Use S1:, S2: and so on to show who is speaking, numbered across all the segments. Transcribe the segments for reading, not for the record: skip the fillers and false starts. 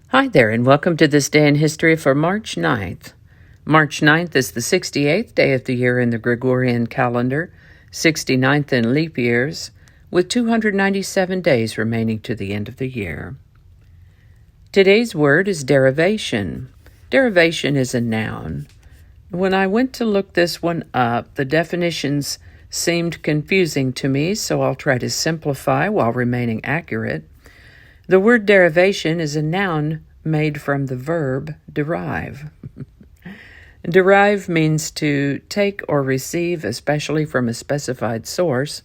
S1: Hi there, and welcome to this day in history for March 9th. March 9th is the 68th day of the year in the Gregorian calendar, 69th in leap years, with 297 days remaining to the end of the year. Today's word is derivation. Derivation is a noun. When I went to look this one up, the definitions seemed confusing to me, so I'll try to simplify while remaining accurate. The word derivation is a noun made from the verb derive. Derive means to take or receive, especially from a specified source.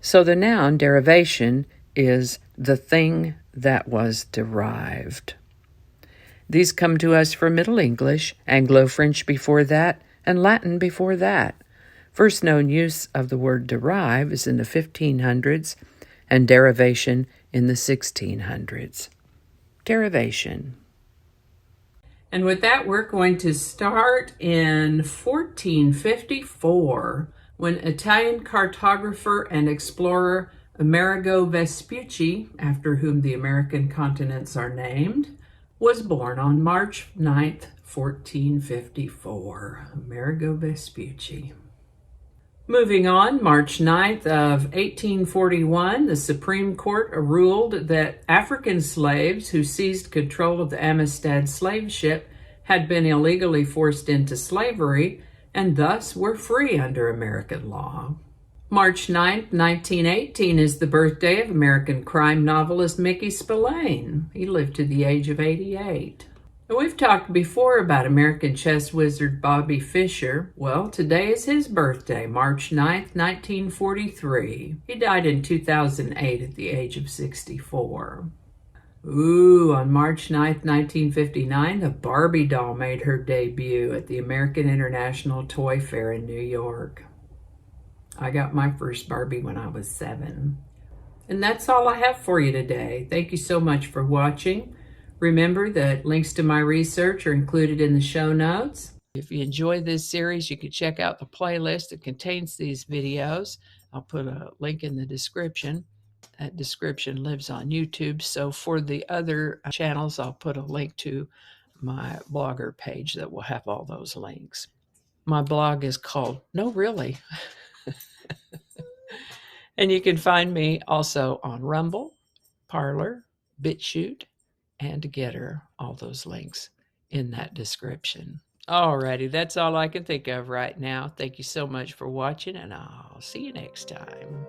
S1: So the noun derivation is the thing that was derived. These come to us from Middle English, Anglo-French before that, and Latin before that. First known use of the word derive is in the 1500s, and derivation in the 1600s. Derivation. And with that, we're going to start in 1454, when Italian cartographer and explorer Amerigo Vespucci, after whom the American continents are named, was born on March 9th, 1454. Amerigo Vespucci. Moving on, March 9th of 1841, the Supreme Court ruled that African slaves who seized control of the Amistad slave ship had been illegally forced into slavery and thus were free under American law. March 9th, 1918 is the birthday of American crime novelist Mickey Spillane. He lived to the age of 88. We've talked before about American chess wizard Bobby Fischer. Well, today is his birthday, March 9th, 1943. He died in 2008 at the age of 64. On March 9th, 1959, the Barbie doll made her debut at the American International Toy Fair in New York. I got my first Barbie when I was 7. And that's all I have for you today. Thank you so much for watching. Remember that links to my research are included in the show notes. If you enjoy this series, you can check out the playlist that contains these videos. I'll put a link in the description. That description lives on YouTube. So for the other channels, I'll put a link to my blogger page that will have all those links. My blog is called No Really. And you can find me also on Rumble, Parler, BitChute, and Getter, all those links in that description. Alrighty, that's all I can think of right now. Thank you so much for watching, and I'll see you next time.